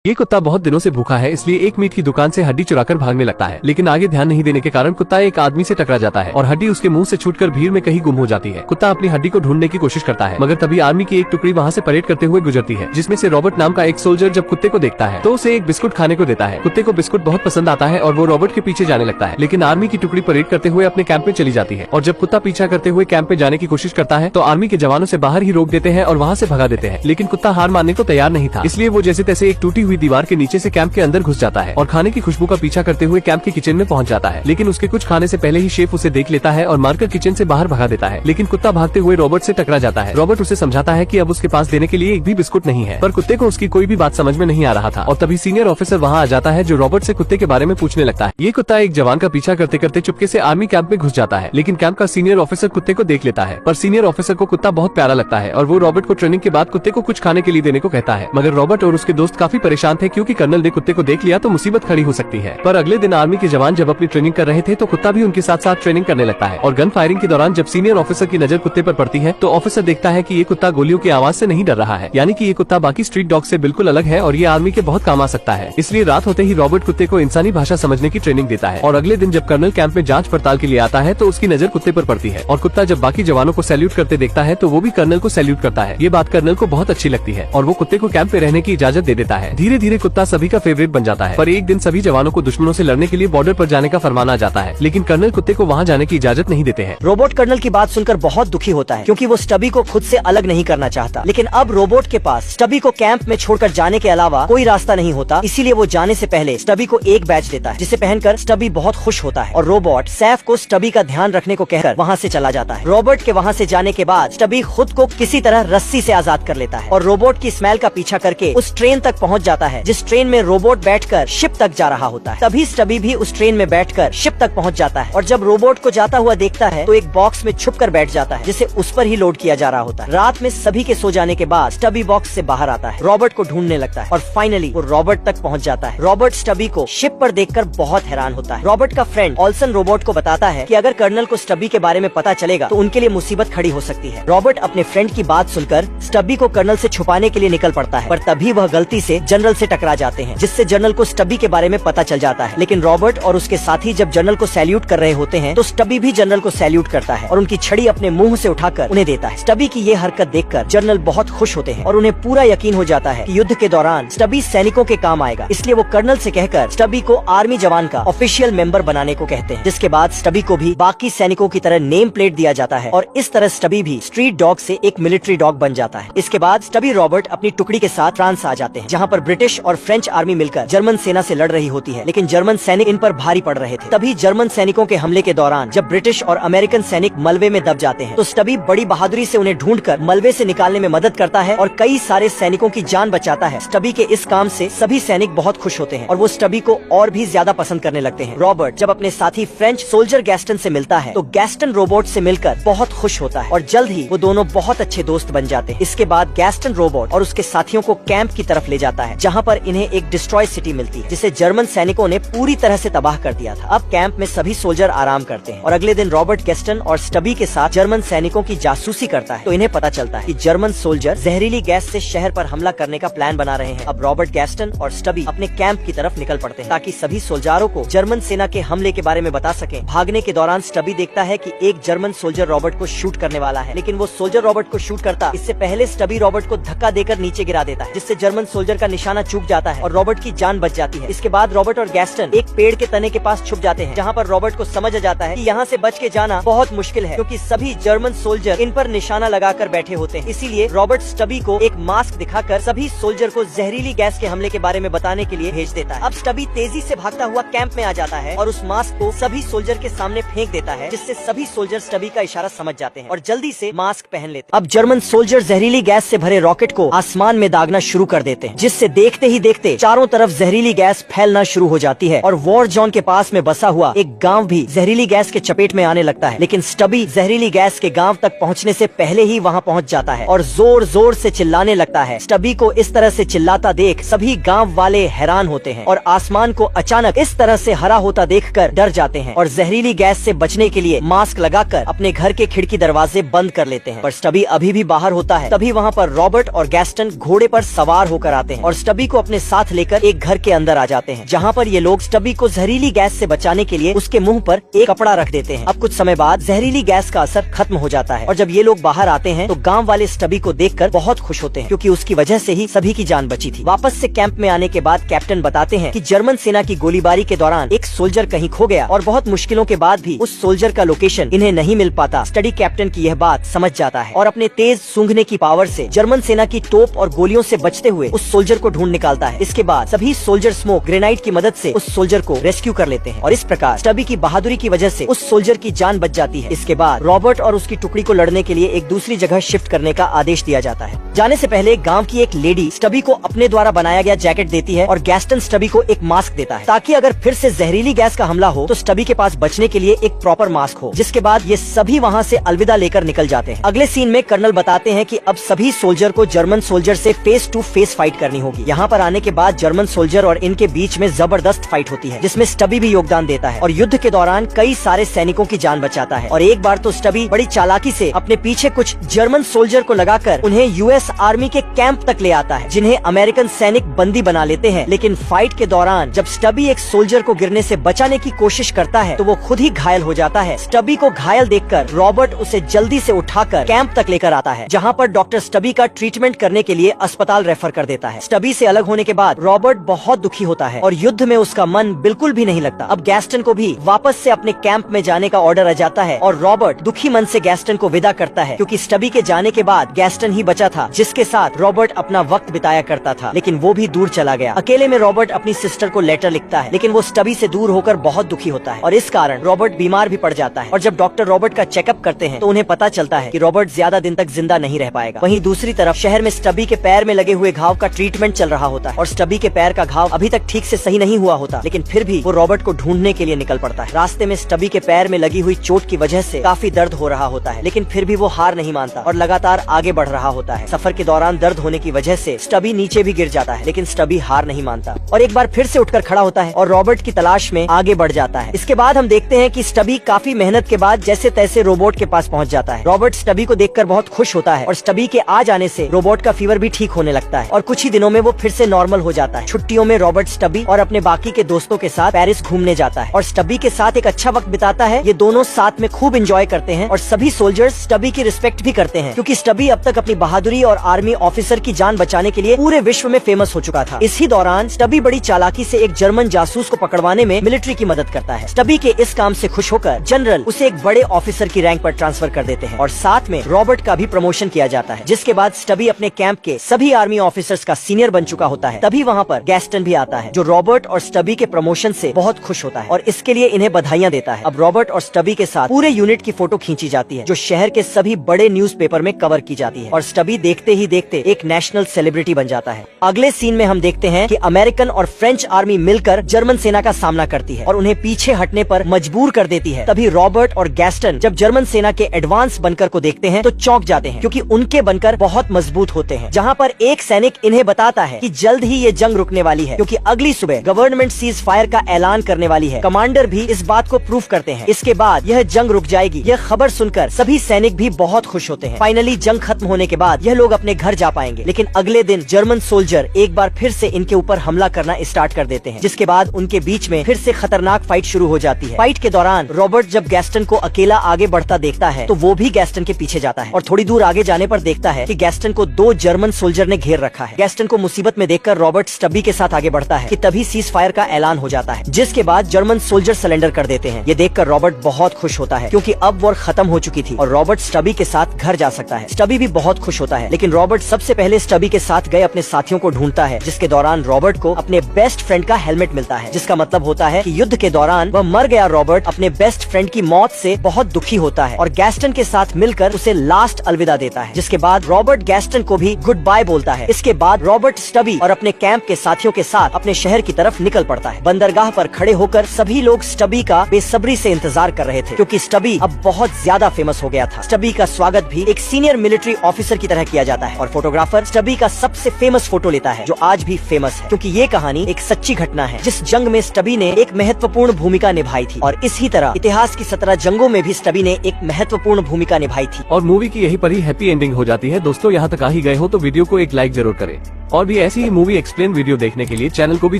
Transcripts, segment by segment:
ये कुत्ता बहुत दिनों से भूखा है, इसलिए एक मीट की दुकान से हड्डी चुराकर भागने लगता है, लेकिन आगे ध्यान नहीं देने के कारण कुत्ता एक आदमी से टकरा जाता है और हड्डी उसके मुंह से छूटकर भीड़ में कहीं गुम हो जाती है। कुत्ता अपनी हड्डी को ढूंढने की कोशिश करता है, मगर तभी आर्मी की एक टुकड़ी वहाँ से परेड करते हुए गुजरती है, जिसमें से रॉबर्ट नाम का एक सोल्जर जब कुत्ते को देखता है तो उसे एक बिस्कुट खाने को देता है। कुत्ते को बिस्कुट बहुत पसंद आता है और वो रॉबर्ट के पीछे जाने लगता है, लेकिन आर्मी की टुकड़ी परेड करते हुए अपने कैंप में चली जाती है और जब कुत्ता पीछा करते हुए कैंप में जाने की कोशिश करता है तो आर्मी के जवानों से बाहर ही रोक देते हैं और वहाँ से भगा देते हैं। लेकिन कुत्ता हार मानने को तैयार नहीं था, इसलिए वो जैसे तैसे एक टूटी हुई दीवार के नीचे से कैंप के अंदर घुस जाता है और खाने की खुशबू का पीछा करते हुए कैंप के किचन में पहुंच जाता है। लेकिन उसके कुछ खाने से पहले ही शेफ उसे देख लेता है और मारकर किचन से बाहर भगा देता है। लेकिन कुत्ता भागते हुए रॉबर्ट से टकरा जाता है। रॉबर्ट उसे समझाता है कि अब उसके पास देने के लिए एक भी बिस्कुट नहीं है, पर कुत्ते को उसकी कोई भी बात समझ में नहीं आ रहा था और तभी सीनियर ऑफिसर वहाँ आ जाता है जो रॉबर्ट से कुत्ते के बारे में पूछने लगता है। ये कुत्ता एक जवान का पीछा करते करते चुपके से आर्मी कैंप में घुस जाता है, लेकिन कैंप का सीनियर ऑफिसर कुत्ते को देख लेता है। पर सीनियर ऑफिसर को कुत्ता बहुत प्यारा लगता है और वो रॉबर्ट को ट्रेनिंग के बाद कुत्ते को कुछ खाने के लिए देने को कहता है। मगर रॉबर्ट और उसके दोस्त काफी परेशान थे, क्योंकि कर्नल ने कुत्ते को देख लिया तो मुसीबत खड़ी हो सकती है। पर अगले दिन आर्मी के जवान जब अपनी ट्रेनिंग कर रहे थे तो कुत्ता भी उनके साथ साथ ट्रेनिंग करने लगता है और गन फायरिंग के दौरान जब सीनियर ऑफिसर की नजर कुत्ते पर पड़ती है तो ऑफिसर देखता है कि ये कुत्ता गोलियों की आवाज से नहीं डर रहा है, यानी कि ये कुत्ता बाकी स्ट्रीट डॉग से बिल्कुल अलग है और ये आर्मी के बहुत काम आ सकता है। इसलिए रात होते ही रॉबर्ट कुत्ते को इंसानी भाषा समझने की ट्रेनिंग देता है और अगले दिन जब कर्नल कैंप में जांच पड़ताल के लिए आता है तो उसकी नजर कुत्ते पर पड़ती है और कुत्ता जब बाकी जवानों को सैल्यूट करते देखता है तो वो भी कर्नल को सैल्यूट करता है। ये बात कर्नल को बहुत अच्छी लगती है और वो कुत्ते को कैंप में रहने की इजाजत दे देता है। धीरे धीरे कुत्ता सभी का फेवरेट बन जाता है। पर एक दिन सभी जवानों को दुश्मनों से लड़ने के लिए बॉर्डर पर जाने का फरमान आ जाता है, लेकिन कर्नल कुत्ते को वहाँ जाने की इजाजत नहीं देते हैं। रोबोट कर्नल की बात सुनकर बहुत दुखी होता है, क्योंकि वो स्टबी को खुद से अलग नहीं करना चाहता। लेकिन अब रोबोट के पास स्टबी को कैंप में छोड़कर जाने के अलावा कोई रास्ता नहीं होता, इसीलिए वो जाने से पहले स्टबी को एक बैच देता है, जिसे पहनकर स्टबी बहुत खुश होता है और रोबोट सैफ को स्टबी का ध्यान रखने को कहकर वहाँ से चला जाता है। रोबोट के वहाँ से जाने के बाद स्टबी खुद को किसी तरह रस्सी से आजाद कर लेता है और रोबोट की स्मेल का पीछा करके उस ट्रेन तक पहुँच जाता है जिस ट्रेन में रोबोट बैठकर शिप तक जा रहा होता है। तभी स्टबी भी उस ट्रेन में बैठकर शिप तक पहुँच जाता है और जब रोबोट को जाता हुआ देखता है तो एक बॉक्स में छुपकर बैठ जाता है, जिसे उस पर ही लोड किया जा रहा होता है। रात में सभी के सो जाने के बाद स्टबी बॉक्स से बाहर आता है, रॉबर्ट को ढूंढने लगता है और फाइनली वो रॉबर्ट तक पहुंच जाता है। रॉबर्ट स्टबी को शिप पर देखकर बहुत हैरान होता है। रॉबर्ट का फ्रेंड ऑल्सन रोबोट को बताता है कि अगर कर्नल को स्टबी के बारे में पता चलेगा तो उनके लिए मुसीबत खड़ी हो सकती है। रॉबर्ट अपने फ्रेंड की बात सुनकर स्टबी को कर्नल से छुपाने के लिए निकल पड़ता है, पर तभी वह गलती से जनरल से टकरा जाते हैं, जिससे जनरल को स्टबी के बारे में पता चल जाता है। लेकिन रॉबर्ट और उसके साथी जब जनरल को सैल्यूट कर रहे होते हैं तो स्टबी भी जनरल को सैल्यूट करता है और उनकी छड़ी अपने मुंह से उठाकर उन्हें देता है। स्टबी की ये हरकत देखकर जनरल बहुत खुश होते हैं और उन्हें पूरा यकीन हो जाता है कि युद्ध के दौरान स्टबी सैनिकों के काम आएगा, इसलिए वो कर्नल से कहकर स्टबी को आर्मी जवान का ऑफिशियल मेंबर बनाने को कहते हैं। जिसके बाद स्टबी को भी बाकी सैनिकों की तरह नेम प्लेट दिया जाता है और इस तरह स्टबी भी स्ट्रीट डॉग से एक मिलिट्री डॉग बन जाता है। इसके बाद स्टबी रॉबर्ट अपनी टुकड़ी के साथ फ्रांस आ जाते हैं, जहाँ पर ब्रिटिश और फ्रेंच आर्मी मिलकर जर्मन सेना से लड़ रही होती है, लेकिन जर्मन सैनिक इन पर भारी पड़ रहे थे। तभी जर्मन सैनिकों के हमले के दौरान जब ब्रिटिश और अमेरिकन सैनिक मलबे में दब जाते हैं तो स्टबी बड़ी बहादुरी से उन्हें ढूंढकर मलबे से निकालने में मदद करता है और कई सारे सैनिकों की जान बचाता है। स्टबी के इस काम से सभी सैनिक बहुत खुश होते हैं और वो स्टबी को और भी ज्यादा पसंद करने लगते हैं। रॉबर्ट जब अपने साथी फ्रेंच सोल्जर गैस्टन से मिलता है तो गैस्टन रोबोट से मिलकर बहुत खुश होता है और जल्द ही वो दोनों बहुत अच्छे दोस्त बन जाते हैं। इसके बाद गैस्टन रोबोट और उसके साथियों को कैंप की तरफ ले जाता है, जहाँ पर इन्हें एक डिस्ट्रॉय सिटी मिलती है, जिसे जर्मन सैनिकों ने पूरी तरह से तबाह कर दिया था। अब कैंप में सभी सोल्जर आराम करते हैं और अगले दिन रॉबर्ट गैस्टन और स्टबी के साथ जर्मन सैनिकों की जासूसी करता है तो इन्हें पता चलता है कि जर्मन सोल्जर जहरीली गैस से शहर पर हमला करने का प्लान बना रहे हैं। अब रॉबर्ट गैस्टन और स्टबी अपने कैंप की तरफ निकल पड़ते हैं ताकि सभी सोल्जरों को जर्मन सेना के हमले के बारे में बता सकें। भागने के दौरान स्टबी देखता है कि एक जर्मन सोल्जर रॉबर्ट को शूट करने वाला है, लेकिन वो सोल्जर रॉबर्ट को शूट करता इससे पहले स्टबी रॉबर्ट को धक्का देकर नीचे गिरा देता है, जिससे जर्मन सोल्जर का निशाना चूक जाता है और रॉबर्ट की जान बच जाती है। इसके बाद रॉबर्ट और गैस्टन एक पेड़ के तने के पास छुप जाते हैं, जहाँ पर रॉबर्ट को समझ आ जाता है कि यहाँ से बच के जाना बहुत मुश्किल है, क्योंकि सभी जर्मन सोल्जर इन पर निशाना लगाकर बैठे होते हैं। इसीलिए रॉबर्ट स्टबी को एक मास्क दिखाकर सभी सोल्जर को जहरीली गैस के हमले के बारे में बताने के लिए भेज देता है। अब स्टबी तेजी से भागता हुआ कैंप में आ जाता है और उस मास्क को सभी सोल्जर के सामने फेंक देता है, जिससे सभी सोल्जर स्टबी का इशारा समझ जाते हैं और जल्दी से मास्क पहन लेते हैं। अब जर्मन सोल्जर जहरीली गैस से भरे रॉकेट को आसमान में दागना शुरू कर देते हैं, जिससे देखते ही देखते चारों तरफ जहरीली गैस फैलना शुरू हो जाती है और वॉर जोन के पास में बसा हुआ एक गाँव भी जहरीली गैस के चपेट में आने लगता है। लेकिन स्टबी जहरीली गैस के गाँव तक पहुँचने से पहले ही वहाँ पहुँच जाता है और जोर जोर से चिल्लाने लगता है। स्टबी को इस तरह से चिल्लाता देख सभी गांव वाले हैरान होते हैं और आसमान को अचानक इस तरह से हरा होता देखकर डर जाते हैं और जहरीली गैस से बचने के लिए मास्क लगाकर अपने घर के खिड़की दरवाजे बंद कर लेते हैं। पर स्टबी अभी भी बाहर होता है। तभी वहाँ पर रॉबर्ट और गैस्टन घोड़े पर सवार होकर आते हैं और स्टबी स्टबी को अपने साथ लेकर एक घर के अंदर आ जाते हैं, जहाँ पर ये लोग स्टबी को जहरीली गैस से बचाने के लिए उसके मुंह पर एक कपड़ा रख देते हैं। अब कुछ समय बाद जहरीली गैस का असर खत्म हो जाता है और जब ये लोग बाहर आते हैं तो गाँव वाले स्टबी को देखकर बहुत खुश होते हैं, क्योंकि उसकी वजह से ही सभी की जान बची थी। वापस से कैंप में आने के बाद कैप्टन बताते हैं कि जर्मन सेना की गोलीबारी के दौरान एक सोल्जर कहीं खो गया और बहुत मुश्किलों के बाद भी उस सोल्जर का लोकेशन इन्हें नहीं मिल पाता। स्टडी कैप्टन की यह बात समझ जाता है और अपने तेज सूंघने की पावर से जर्मन सेना की तोप और गोलियों से बचते हुए उस सोल्जर को ढूंढ निकालता है। इसके बाद सभी सोल्जर स्मोक ग्रेनाइड की मदद से उस सोल्जर को रेस्क्यू कर लेते हैं और इस प्रकार स्टबी की बहादुरी की वजह से उस सोल्जर की जान बच जाती है। इसके बाद रॉबर्ट और उसकी टुकड़ी को लड़ने के लिए एक दूसरी जगह शिफ्ट करने का आदेश दिया जाता है। जाने से पहले गांव की एक लेडी स्टबी को अपने द्वारा बनाया गया जैकेट देती है और गैस्टन स्टबी को एक मास्क देता है, ताकि अगर फिर से जहरीली गैस का हमला हो तो स्टबी के पास बचने के लिए एक प्रॉपर मास्क हो। जिसके बाद ये सभी वहाँ से अलविदा लेकर निकल जाते हैं। अगले सीन में कर्नल बताते हैं कि अब सभी सोल्जर को जर्मन सोल्जर से फेस टू फेस फाइट करनी होगी। यहाँ पर आने के बाद जर्मन सोल्जर और इनके बीच में जबरदस्त फाइट होती है, जिसमें स्टबी भी योगदान देता है और युद्ध के दौरान कई सारे सैनिकों की जान बचाता है। और एक बार तो स्टबी बड़ी चालाकी से अपने पीछे कुछ जर्मन सोल्जर को लगाकर उन्हें यूएस आर्मी के कैंप तक ले आता है, जिन्हें अमेरिकन सैनिक बंदी बना लेते हैं। लेकिन फाइट के दौरान जब स्टबी एक सोल्जर को गिरने से बचाने की कोशिश करता है तो वो खुद ही घायल हो जाता है। स्टबी को घायल देखकर रॉबर्ट उसे जल्दी से उठाकर कैंप तक लेकर आता है, जहाँ पर डॉक्टर स्टबी का ट्रीटमेंट करने के लिए अस्पताल रेफर कर देता है। स्टबी से अलग होने के बाद रॉबर्ट बहुत दुखी होता है और युद्ध में उसका मन बिल्कुल भी नहीं लगता। अब गैस्टन को भी वापस से अपने कैंप में जाने का ऑर्डर आ जाता है और रॉबर्ट दुखी मन से गैस्टन को विदा करता है, क्योंकि स्टबी के जाने के बाद गैस्टन ही बचा था जिसके साथ रॉबर्ट अपना वक्त बिताया करता था, लेकिन वो भी दूर चला गया। अकेले में रॉबर्ट अपनी सिस्टर को लेटर लिखता है, लेकिन वो स्टबी से दूर होकर बहुत दुखी होता है और इस कारण रॉबर्ट बीमार भी पड़ जाता है। और जब डॉक्टर रॉबर्ट का चेकअप करते हैं तो उन्हें पता चलता है कि रॉबर्ट ज्यादा दिन तक जिंदा नहीं रह पाएगा। वहीं दूसरी तरफ शहर में स्टबी के पैर में लगे हुए घाव का ट्रीटमेंट चल रहा होता है और स्टबी के पैर का घाव अभी तक ठीक से सही नहीं हुआ होता, लेकिन फिर भी वो रॉबर्ट को ढूंढने के लिए निकल पड़ता है। रास्ते में स्टबी के पैर में लगी हुई चोट की वजह से काफी दर्द हो रहा होता है, लेकिन फिर भी वो हार नहीं मानता और लगातार आगे बढ़ रहा होता है। सफर के दौरान दर्द होने की वजह से स्टबी नीचे भी गिर जाता है, लेकिन स्टबी हार नहीं मानता और एक बार फिर से उठकर खड़ा होता है और रॉबर्ट की तलाश में आगे बढ़ जाता है। इसके बाद हम देखते हैं कि स्टबी काफी मेहनत के बाद जैसे तैसे रोबोट के पास पहुंच जाता है। रॉबर्ट स्टबी को देखकर बहुत खुश होता है और स्टबी के आ जाने से रोबोट का फीवर भी ठीक होने लगता है और कुछ ही दिनों में वो फिर से नॉर्मल हो जाता है। छुट्टियों में रॉबर्ट स्टबी और अपने बाकी के दोस्तों के साथ पेरिस घूमने जाता है और स्टबी के साथ एक अच्छा वक्त बिताता है। ये दोनों साथ में खूब एंजॉय करते हैं और सभी सोल्जर्स स्टबी की रिस्पेक्ट भी करते हैं, क्योंकि स्टबी अब तक अपनी बहादुरी और आर्मी ऑफिसर की जान बचाने के लिए पूरे विश्व में फेमस हो चुका था। इसी दौरान स्टबी बड़ी चालाकी से एक जर्मन जासूस को पकड़वाने में मिलिट्री की मदद करता है। स्टबी के इस काम से खुश होकर जनरल उसे एक बड़े ऑफिसर की रैंक पर ट्रांसफर कर देते हैं और साथ में रॉबर्ट का भी प्रमोशन किया जाता है। जिसके बाद स्टबी अपने कैंप के सभी आर्मी ऑफिसर्स का सीनियर बन चुका होता है। तभी वहाँ पर गैस्टन भी आता है, जो रॉबर्ट और स्टबी के प्रमोशन से बहुत खुश होता है और इसके लिए इन्हें बधाइयाँ देता है। अब रॉबर्ट और स्टबी के साथ पूरे यूनिट की फोटो खींची जाती है, जो शहर के सभी बड़े न्यूज़पेपर में कवर की जाती है और स्टबी देखते ही देखते एक नेशनल सेलिब्रिटी बन जाता है। अगले सीन में हम देखते हैं कि अमेरिकन और फ्रेंच आर्मी मिलकर जर्मन सेना का सामना करती है और उन्हें पीछे हटने पर मजबूर कर देती है। तभी रॉबर्ट और गैस्टन जब जर्मन सेना के एडवांस बनकर को देखते हैं तो चौंक जाते हैं, क्योंकि उनके बनकर बहुत मजबूत होते हैं। जहाँ पर एक सैनिक इन्हें बताता है कि जल्द ही ये जंग रुकने वाली है, क्योंकि अगली सुबह गवर्नमेंट सीज फायर का ऐलान करने वाली है। कमांडर भी इस बात को प्रूफ करते हैं। इसके बाद यह जंग रुक जाएगी। यह खबर सुनकर सभी सैनिक भी बहुत खुश होते हैं। फाइनली जंग खत्म होने के बाद यह लोग अपने घर जा पाएंगे, लेकिन अगले दिन जर्मन सोल्जर एक बार फिर से इनके ऊपर हमला करना स्टार्ट कर देते हैं, जिसके बाद उनके बीच में फिर से खतरनाक फाइट शुरू हो जाती है। फाइट के दौरान रॉबर्ट जब गैस्टन को अकेला आगे बढ़ता देखता है तो वो भी गैस्टन के पीछे जाता है और थोड़ी दूर आगे जाने पर देखता है कि गैस्टन को 2 जर्मन सोल्जर ने घेर रखा है। गैस्टन को मुसीबत में देखकर रॉबर्ट स्टबी के साथ आगे बढ़ता है कि तभी सीज फायर का ऐलान हो जाता है, जिसके बाद जर्मन सोल्जर सरेंडर कर देते हैं। ये देखकर रॉबर्ट बहुत खुश होता है, क्योंकि अब वॉर खत्म हो चुकी थी और रॉबर्ट स्टबी के साथ घर जा सकता है। स्टबी भी बहुत खुश होता है, लेकिन रॉबर्ट सबसे पहले स्टबी के साथ गए अपने साथियों को ढूंढता है, जिसके दौरान रॉबर्ट को अपने बेस्ट फ्रेंड का हेलमेट मिलता है, जिसका मतलब होता है कि युद्ध के दौरान वह मर गया रॉबर्ट अपने बेस्ट फ्रेंड की मौत से बहुत दुखी होता है और गैस्टन के साथ मिलकर उसे लास्ट अलविदा देता है। जिसके बाद रॉबर्ट गैस्टन को भी गुड बाय बोलता है। इसके बाद रॉबर्ट स्टबी और अपने कैंप के साथियों के साथ अपने शहर की तरफ निकल पड़ता है। बंदरगाह पर खड़े होकर सभी लोग स्टबी का बेसब्री से इंतजार कर रहे थे, क्योंकि स्टबी अब बहुत ज्यादा फेमस हो गया था। स्टबी का स्वागत भी एक सीनियर मिलिट्री ऑफिसर की तरह किया जाता है और फोटोग्राफर स्टबी का सबसे फेमस फोटो लेता है, जो आज भी फेमस है, क्योंकि ये कहानी एक सच्ची घटना है जिस जंग में स्टबी ने एक महत्वपूर्ण भूमिका निभाई थी और इसी तरह इतिहास की 17 जंगों में भी स्टबी ने एक महत्वपूर्ण भूमिका निभाई थी। और मूवी की यही पर ही हैप्पी एंडिंग हो जाती है। दोस्तों यहाँ तक आ ही गए हो तो वीडियो को एक लाइक जरूर करें और भी ऐसी ही मूवी एक्सप्लेन वीडियो देखने के लिए चैनल को भी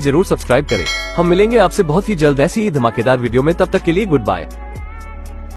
जरूर सब्सक्राइब करें। हम मिलेंगे आपसे बहुत ही जल्द ऐसी ही धमाकेदार वीडियो में, तब तक के लिए गुड बाय।